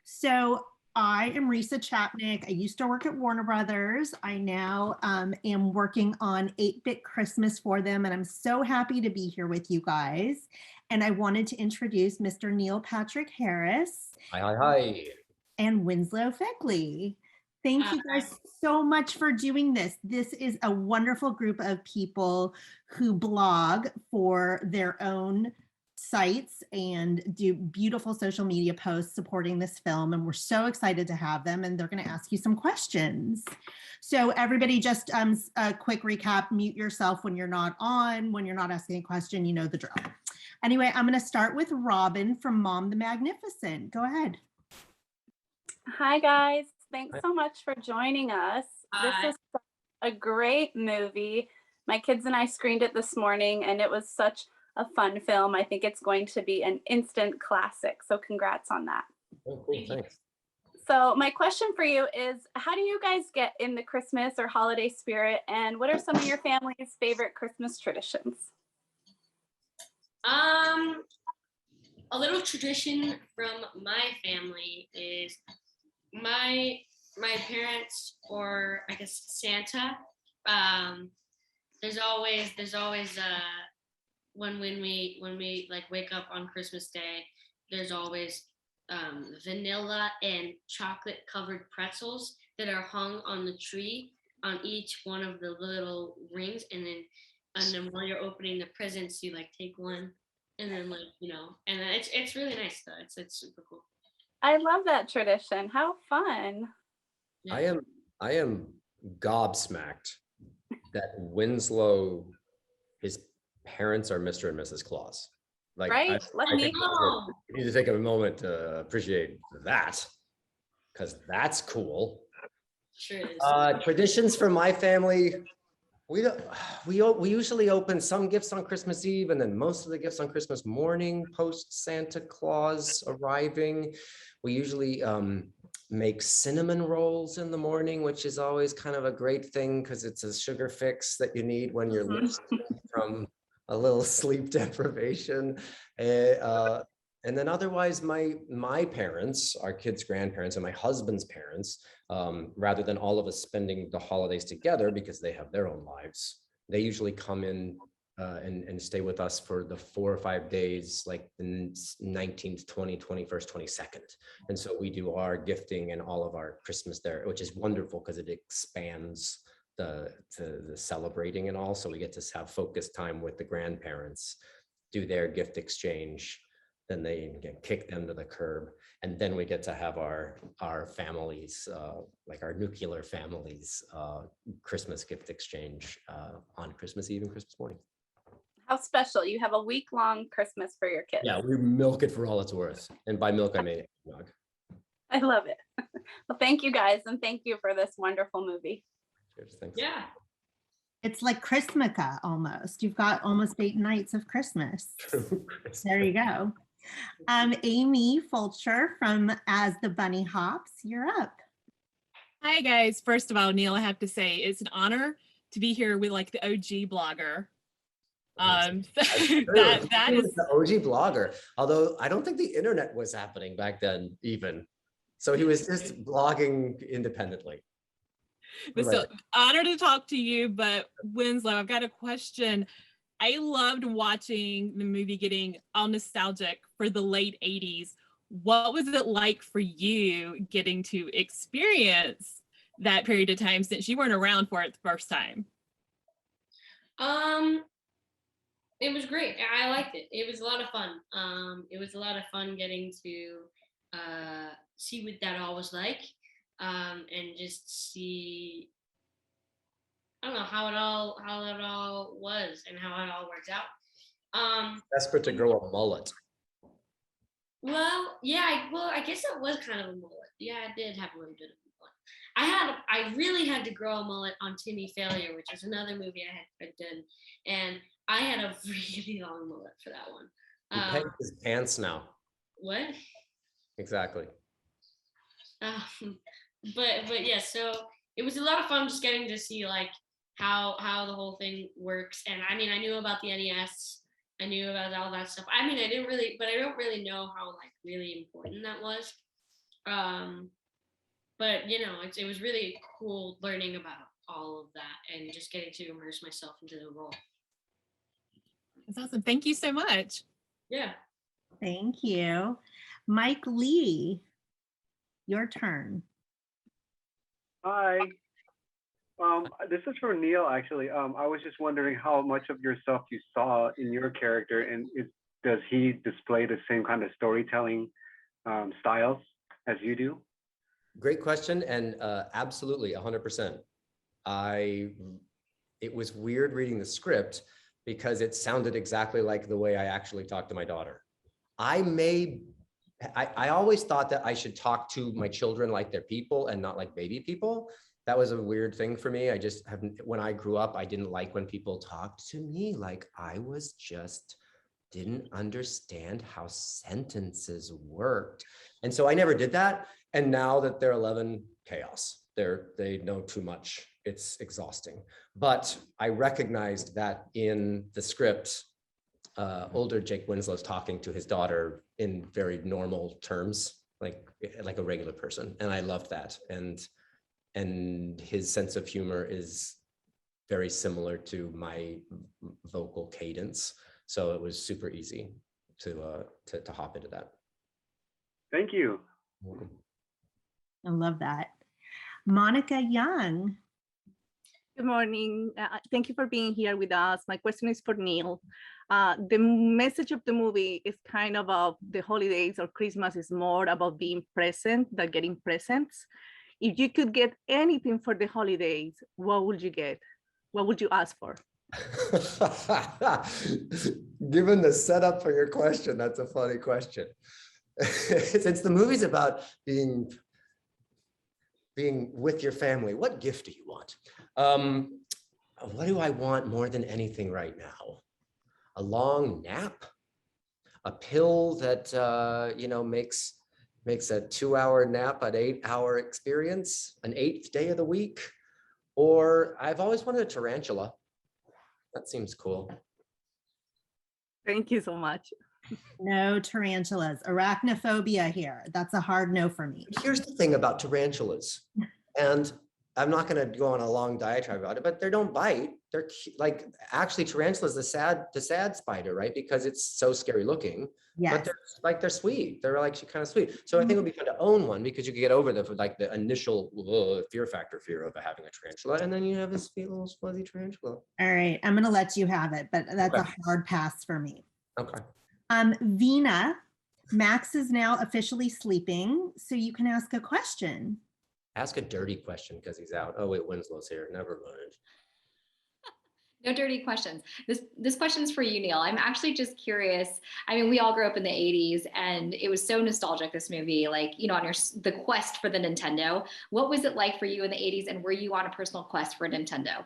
So I am Risa Chapnick. I used to work at Warner Brothers. I now am working on 8-Bit Christmas for them, and I'm so happy to be here with you guys. And I wanted to introduce Mr. Neil Patrick Harris Hi, hi, hi. and Winslow Fegley. Thank you guys so much for doing this. This is a wonderful group of people who blog for their own sites and do beautiful social media posts supporting this film. And we're so excited to have them, and they're going to ask you some questions. So everybody, just a quick recap: mute yourself when you're not on, when you're not asking a question, you know the drill. Anyway, I'm going to start with Robin from Mom the Magnificent. Go ahead. Hi guys, thanks so much for joining us. This is a great movie. My kids and I screened it this morning and it was such a fun film. I think it's going to be an instant classic, so congrats on that. Oh, cool, thanks. So my question for you is, how do you guys get in the Christmas or holiday spirit, and what are some of your family's favorite Christmas traditions? A little tradition from my family is my parents, or I guess Santa. There's always when we like wake up on Christmas Day, there's always vanilla and chocolate covered pretzels that are hung on the tree on each one of the little rings, and then while you're opening the presents, you like take one, and then and then it's really nice though. It's super cool. I love that tradition. How fun. Yeah. I am gobsmacked that Winslow, his parents are Mr. and Mrs. Claus. Like, right? I think we need to take a moment to appreciate that, because that's cool. Sure is. Traditions for my family. We usually open some gifts on Christmas Eve, and then most of the gifts on Christmas morning post Santa Claus arriving. We usually make cinnamon rolls in the morning, which is always kind of a great thing because it's a sugar fix that you need when you're from a little sleep deprivation. And then otherwise, my parents, our kids' grandparents, and my husband's parents, rather than all of us spending the holidays together because they have their own lives, they usually come in and stay with us for the 4 or 5 days, like the 19th, 20th, 21st, 22nd. And so we do our gifting and all of our Christmas there, which is wonderful because it expands the celebrating and all. So we get to have focused time with the grandparents, do their gift exchange, then they kick them to the curb, and then we get to have our families, like our nuclear families, Christmas gift exchange on Christmas Eve and Christmas morning. How special. You have a week-long Christmas for your kids. Yeah, we milk it for all it's worth. And by milk, I mean eggnog. I love it. Well, thank you guys, and thank you for this wonderful movie. Cheers, thanks. Yeah. It's like Christmaka almost. You've got almost 8 nights of Christmas. True. There you go. Amy Fulcher from As the Bunny Hops, you're up. Hi guys. First of all, Neil, I have to say it's an honor to be here with like the OG blogger. That is the OG blogger. Although I don't think the internet was happening back then even. So he was just blogging independently. But so honored to talk to you, but Winslow, I've got a question. I loved watching the movie, getting all nostalgic for the late 80s. What was it like for you getting to experience that period of time since you weren't around for it the first time? It was great. I liked it. It was a lot of fun. It was a lot of fun getting to see what that all was like, and just see, I don't know, how it all was and how it all works out. Desperate to grow a mullet. Well, yeah, I guess that was kind of a mullet. Yeah, I did have a little bit of a mullet. I really had to grow a mullet on Timmy Failure, which is another movie I had done, and I had a really long mullet for that one. He pegs his pants now. What? Exactly. But yeah, so it was a lot of fun just getting to see like how the whole thing works. And I mean, I knew about the NES, I knew about all that stuff. I mean, I don't really know how like really important that was. But you know, it was really cool learning about all of that and just getting to immerse myself into the role. That's awesome. Thank you so much. Yeah. Thank you. Mike Lee, your turn. Hi. This is for Neil, actually. I was just wondering how much of yourself you saw in your character, and does he display the same kind of storytelling styles as you do? Great question, and absolutely 100%. It was weird reading the script because it sounded exactly like the way I actually talked to my daughter. I always thought that I should talk to my children like they're people and not like baby people. That was a weird thing for me. I just haven't, when I grew up, I didn't like when people talked to me like I was just didn't understand how sentences worked. And so I never did that. And now that they're 11, chaos. They know too much. It's exhausting. But I recognized that in the script, older Jake Winslow's talking to his daughter in very normal terms, like a regular person. And I loved that. And his sense of humor is very similar to my vocal cadence. So it was super easy to hop into that. Thank you. Welcome. I love that. Monica Young. Good morning. Thank you for being here with us. My question is for Neil. The message of the movie is kind of the holidays or Christmas is more about being present than getting presents. If you could get anything for the holidays, what would you get? What would you ask for? Given the setup for your question, that's a funny question. Since the movie's about being with your family, what gift do you want? What do I want more than anything right now? A long nap, a pill that makes a 2-hour nap an 8-hour experience, an 8th day of the week, or I've always wanted a tarantula. That seems cool. Thank you so much. No tarantulas. Arachnophobia here. That's a hard no for me. Here's the thing about tarantulas, and I'm not going to go on a long diatribe about it, but they don't bite. They're like, actually tarantulas, the sad spider, right? Because it's so scary looking, Yes. but they're sweet. They're like kind of sweet. So I think it would be fun to own one because you could get over the initial fear of having a tarantula. And then you have this little fuzzy tarantula. All right. I'm going to let you have it, but that's Okay. a hard pass for me. Okay. Vina, Max is now officially sleeping, so you can ask a question. Ask a dirty question because he's out. Oh wait, Winslow's here. Never mind. No dirty questions. This question is for you, Neil. I'm actually just curious. I mean, we all grew up in the 80s and it was so nostalgic, this movie, like, you know, on the quest for the Nintendo. What was it like for you in the 80s, and were you on a personal quest for a Nintendo?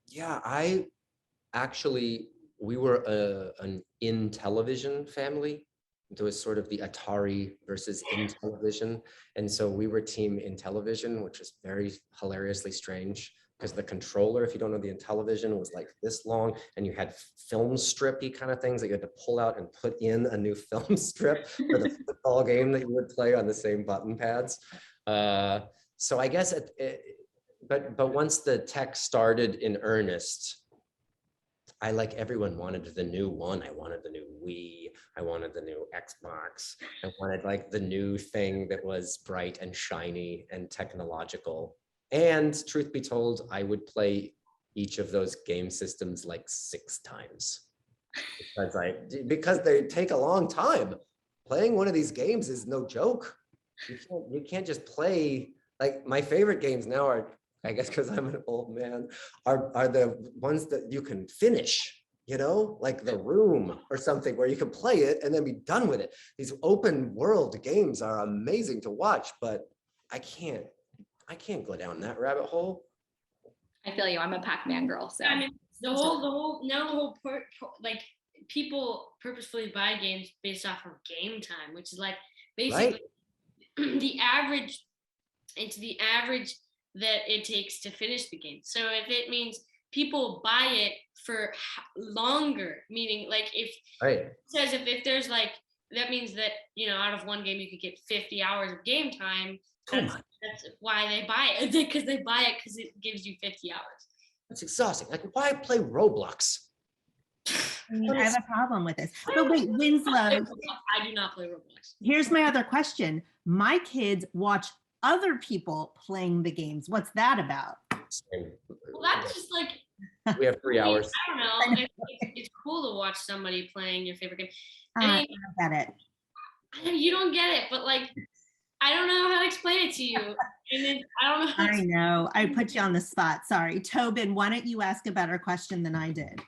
Yeah, we were an in-television family. There was sort of the Atari versus in-television. And so we were team in-television, which was very hilariously strange because the controller, if you don't know, the Intellivision was like this long, and you had film strippy kind of things that you had to pull out and put in a new film strip for the football game that you would play on the same button pads. So I guess, but once the tech started in earnest, I, like everyone, wanted the new one. I wanted the new Wii. I wanted the new Xbox. I wanted like the new thing that was bright and shiny and technological. And truth be told, I would play each of those game systems like 6 times because they take a long time. Playing one of these games is no joke. You can't just play. Like, my favorite games now are, I guess because I'm an old man, are the ones that you can finish, you know, like The Room or something where you can play it and then be done with it. These open world games are amazing to watch, but I can't go down that rabbit hole. I feel you. I'm a Pac-Man girl. So I mean, like, people purposefully buy games based off of game time, which is like basically the average. It's the average that it takes to finish the game. So if it means people buy it for longer, meaning like if it says if there's like that means that, out of one game you could get 50 hours of game time. That's why they buy it, because they buy it because it gives you 50 hours. That's exhausting. Like, why play Roblox? I have a problem with this. But wait, Winslow. I do not play Roblox. Here's my other question. My kids watch other people playing the games. What's that about? Well, that's just like, we have 3 hours. I don't know. It's cool to watch somebody playing your favorite game. I get it. You don't get it, but like, I don't know how to explain it to you. And then I don't know. I know. I put you on the spot. Sorry. Tobin, why don't you ask a better question than I did?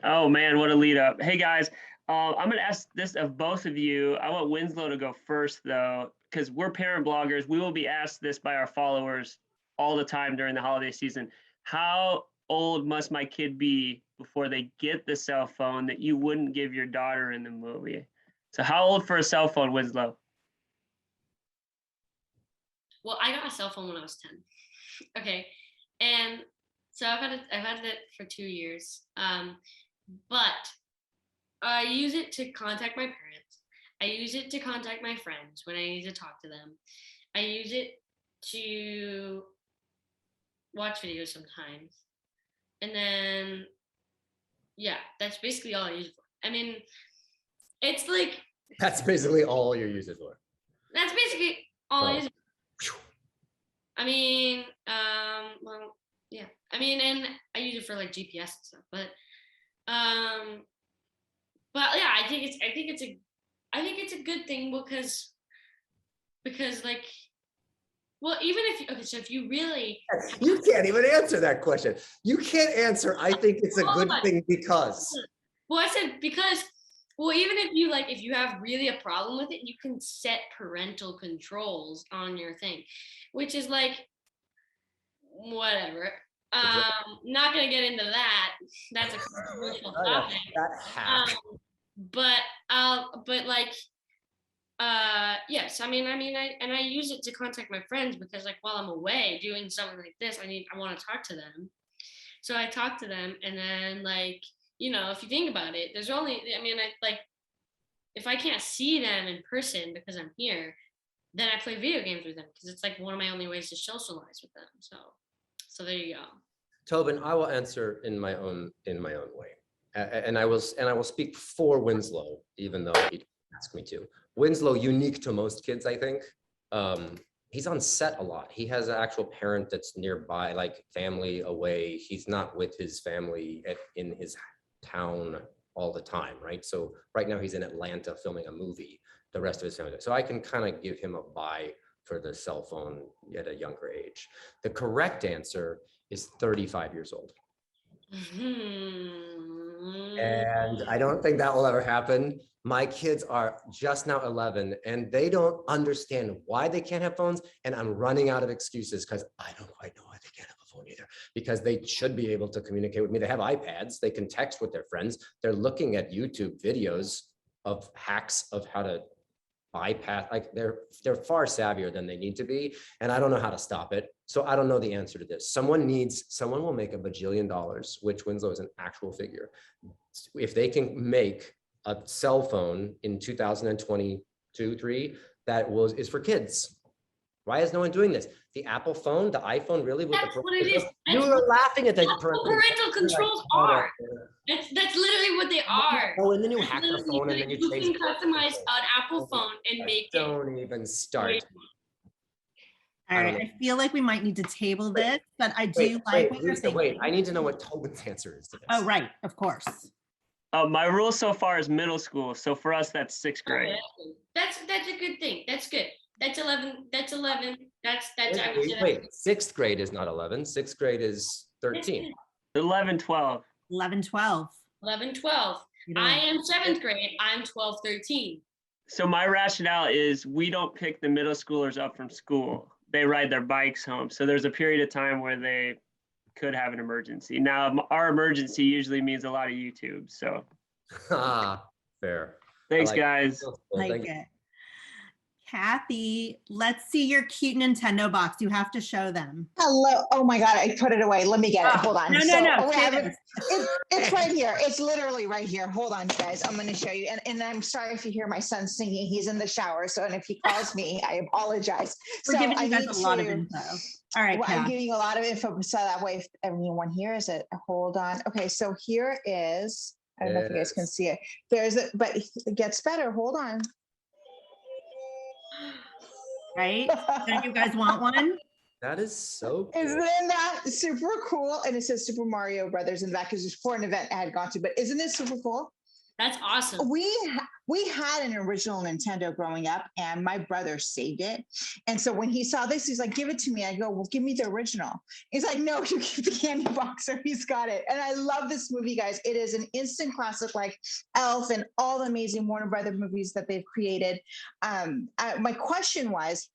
Oh man, what a lead up. Hey guys, I'm gonna ask this of both of you. I want Winslow to go first though, because we're parent bloggers. We will be asked this by our followers all the time during the holiday season. How old must my kid be before they get the cell phone that you wouldn't give your daughter in the movie? So how old for a cell phone, Winslow? Well, I got a cell phone when I was 10. Okay. And so I've had it for 2 years. But I use it to contact my parents. I use it to contact my friends when I need to talk to them. I use it to watch videos sometimes. And then, yeah, that's basically all I use it for. I mean, it's like. That's basically all you use it for. That's basically all I use it for. I mean, well, yeah. I mean, and I use it for like GPS and stuff, but yeah, I think it's a good thing because like, well, even so if you really. You can't even answer that question. You can't answer, I think it's a good thing because. Well, I said because, well, even if you have really a problem with it, you can set parental controls on your thing, which is like, whatever. Not gonna get into that. That's a controversial topic. But like, yes. I mean, I use it to contact my friends because like while I'm away doing something like this, I want to talk to them. So I talk to them, and then like, if you think about it, there's only, if I can't see them in person because I'm here, then I play video games with them because it's like one of my only ways to socialize with them. So there you go. Tobin, I will answer in my own way, and I will speak for Winslow, even though he didn't ask me to. Winslow, unique to most kids, I think. He's on set a lot. He has an actual parent that's nearby, like family away. He's not with his family in his town all the time, right? So right now he's in Atlanta filming a movie. The rest of his family. So I can kind of give him a bye for the cell phone at a younger age. The correct answer is 35 years old. And I don't think that will ever happen. My kids are just now 11 and they don't understand why they can't have phones. And I'm running out of excuses because I don't quite know why they can't have a phone either, because they should be able to communicate with me. They have iPads, they can text with their friends. They're looking at YouTube videos of hacks of how to bypass, like they're far savvier than they need to be, and I don't know how to stop it. So I don't know the answer to this. Someone will make $1 bajillion, which Winslow is an actual figure. If they can make a cell phone in 2022-3 that is for kids. Why is no one doing this? The Apple phone, the iPhone, really? That's what it is. You were laughing at that. Parental controls are. That's literally what they are. Oh, and then you hack the phone and then you can customize an Apple phone and make it. Don't even start. All right, I feel like we might need to table this, but I do like what you're saying. Wait, I need to know what Tobin's answer is to this. Oh, right, of course. My rule so far is middle school. So for us, that's 6th grade. That's a good thing. That's good. That's 11. That's 11. That's wait, 6th grade is not 11. 6th grade is 13. 11, 12. 11, 12. 11, 12. I am 7th grade. I'm 12, 13. So my rationale is we don't pick the middle schoolers up from school. They ride their bikes home. So there's a period of time where they could have an emergency. Now, our emergency usually means a lot of YouTube. So Fair. Thanks, guys. Like it. Kathy, let's see your cute Nintendo box. You have to show them. Hello. Oh my God, I put it away. Let me get it. Hold on. No. It's right here. It's literally right here. Hold on, guys. I'm going to show you. And I'm sorry if you hear my son singing. He's in the shower. So, and if he calls me, I apologize. We're giving you guys a lot of info. All right, well, I'm giving you a lot of info. So that way, if everyone here is it, hold on. Okay, so here is, I don't know if you guys can see it. But it gets better. Hold on. Right? Don't you guys want one? That is so cool. Isn't that super cool? And it says Super Mario Brothers in the back because it's for an event I had gone to. But isn't this super cool? That's awesome. We had an original Nintendo growing up, and my brother saved it. And so when he saw this, he's like, "Give it to me." I go, "Well, give me the original." He's like, "No, you keep the candy box." So he's got it. And I love this movie, guys. It is an instant classic, like Elf and all the amazing Warner Brothers movies that they've created. My question was,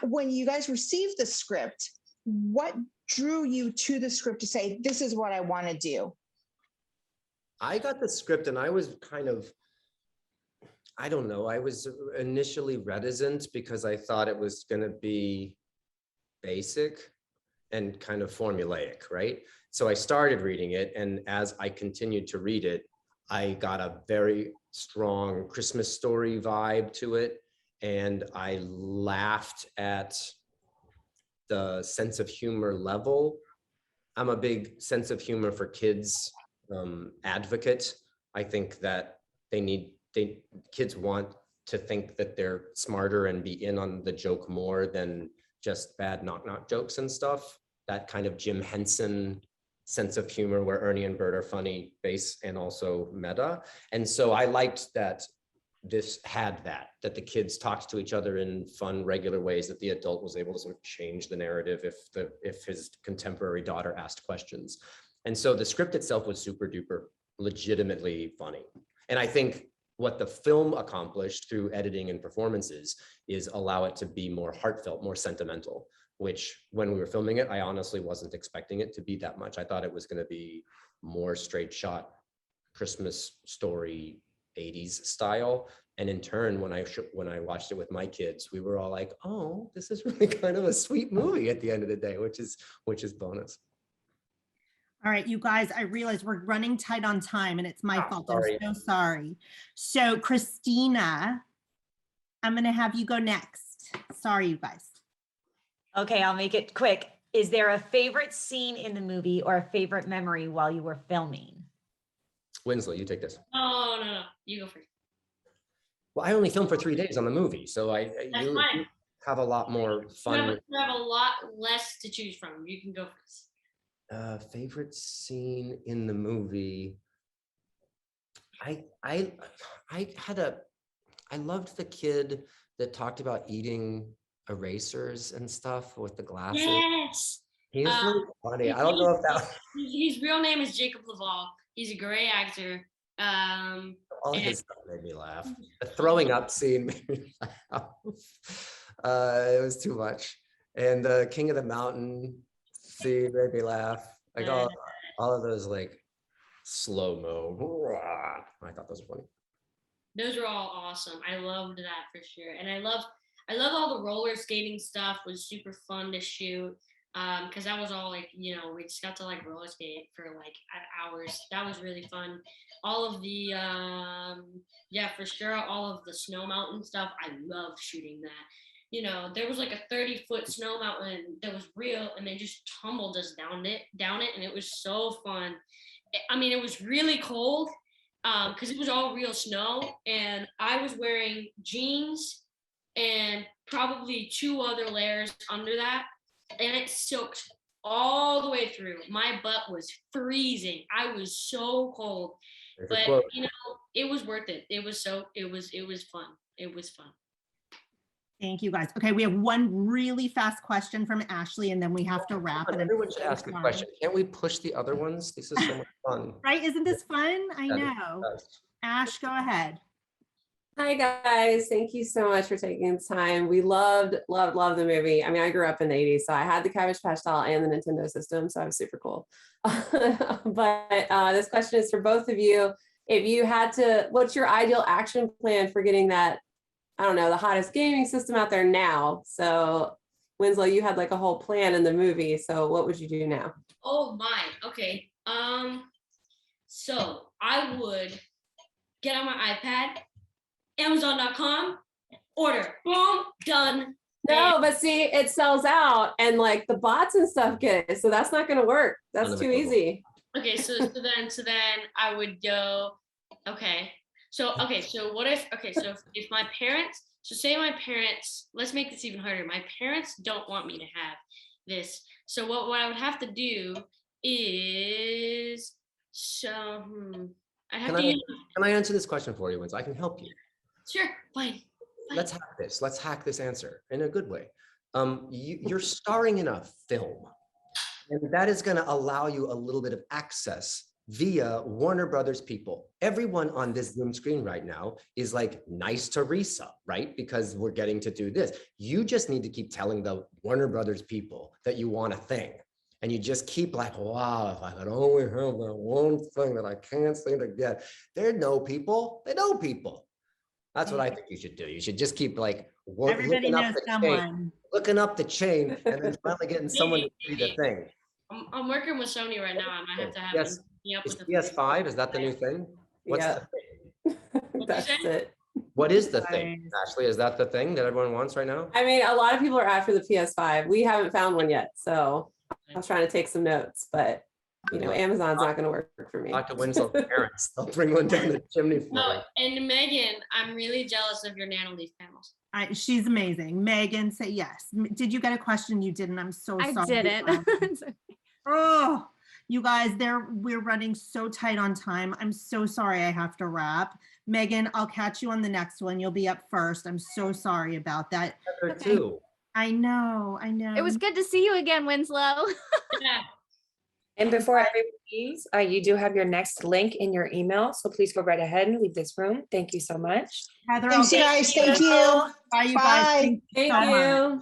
when you guys received the script, what drew you to the script to say, "This is what I want to do"? I got the script and I was kind of, I don't know, I was initially reticent because I thought it was going to be basic and kind of formulaic, right? So I started reading it, and as I continued to read it, I got a very strong Christmas story vibe to it, and I laughed at the sense of humor level. I'm a big sense of humor for kids advocate. I think that kids want to think that they're smarter and be in on the joke more than just bad knock-knock jokes and stuff. That kind of Jim Henson sense of humor where Ernie and Bert are funny, base, and also meta. And so I liked that this had that the kids talked to each other in fun, regular ways, that the adult was able to sort of change the narrative if his contemporary daughter asked questions. And so the script itself was super duper legitimately funny. And I think what the film accomplished through editing and performances is allow it to be more heartfelt, more sentimental, which when we were filming it, I honestly wasn't expecting it to be that much. I thought it was going to be more straight shot Christmas story 80s style. And in turn, when I watched it with my kids, we were all like, "Oh, this is really kind of a sweet movie at the end of the day," which is bonus. All right, you guys, I realize we're running tight on time and it's my fault. Sorry. I'm so sorry. So Christina, I'm going to have you go next. Sorry, you guys. Okay, I'll make it quick. Is there a favorite scene in the movie or a favorite memory while you were filming? Winslow, you take this. No, you go first. Well, I only filmed for 3 days on the movie, so you have a lot more fun. You have a lot less to choose from. You can go first. Favorite scene in the movie. I loved the kid that talked about eating erasers and stuff with the glasses. Yes. He was really funny. I don't know if that. His real name is Jacob Laval. He's a great actor. All his stuff made me laugh. The throwing up scene made me laugh. It was too much. And the King of the Mountain scene made me laugh. Like all of those like slow-mo. I thought those were funny. Those were all awesome. I loved that for sure. And I love all the roller skating stuff. Was super fun to shoot. Because that was all like, we just got to like roller skate for like hours. That was really fun. All of the for sure, all of the snow mountain stuff, I love shooting that. There was like a 30-foot snow mountain that was real, and they just tumbled us down it, and it was so fun. I mean, it was really cold because it was all real snow, and I was wearing jeans and probably 2 other layers under that, and it soaked all the way through. My butt was freezing. I was so cold, but it was worth it. It was fun. It was fun. Thank you, guys. Okay, we have one really fast question from Ashley, and then we have to wrap it. Everyone should ask a question. Can't we push the other ones? This is so much fun. Right? Isn't this fun? I know. Ash, go ahead. Hi, guys. Thank you so much for taking the time. We loved the movie. I mean, I grew up in the 80s, so I had the Cabbage Patch doll and the Nintendo system, so I was super cool. But this question is for both of you. If you had to, what's your ideal action plan for getting that I don't know, the hottest gaming system out there now. So Winslow, you had like a whole plan in the movie. So what would you do now? Oh my. Okay. So I would get on my iPad, Amazon.com, order, boom, done. No, but see, it sells out and like the bots and stuff get it. So that's not going to work. That's too Unavailable. easy. Okay, so then I would go, okay. So what if, so if my parents, so say my parents, let's make this even harder. My parents don't want me to have this. So what I would have to do is, I'd have to use, Can I answer this question for you, Winslow? I can help you. sure, fine. Let's hack this. Let's hack this answer in a good way. You're starring in a film, and that is going to allow you a little bit of access via Warner Brothers people. Everyone on this Zoom screen right now is like nice to Risa, right? Because we're getting to do this. You just need to keep telling the Warner Brothers people that you want a thing. And you just keep like, wow, if I could only have that one thing that I can't seem to get. They know people. They know people. That's what I think you should do. You should just keep like Everybody looking up knows the someone. chain, looking up the chain, and then finally getting someone to do the thing. I'm working with Sony right now. I might have to have Yes. them me up Is with the PS5, is that the new thing? What's Yeah. the thing? That's it. What is the thing, Ashley? Is that the thing that everyone wants right now? I mean, a lot of people are after the PS5. We haven't found one yet. So I was trying to take some notes, but you know, Amazon's not going to work for me. Talk to Winslow's parents. They'll bring one down the chimney for Oh, you. and Megan, I'm really jealous of your Nanoleaf panels. She's amazing. Megan, say yes. Did you get a question? You didn't. I'm so sorry. I didn't. Oh, you guys, we're running so tight on time. I'm so sorry I have to wrap. Megan, I'll catch you on the next one. You'll be up first. I'm so sorry about that. Too. I know. It was good to see you again, Winslow. Yeah. And before everybody leaves, you do have your next link in your email. So please go right ahead and leave this room. Thank you so much. Heather, Thanks, I'll guys. get Thank you. Bye, you Bye. guys. Thank you Thank so much. you.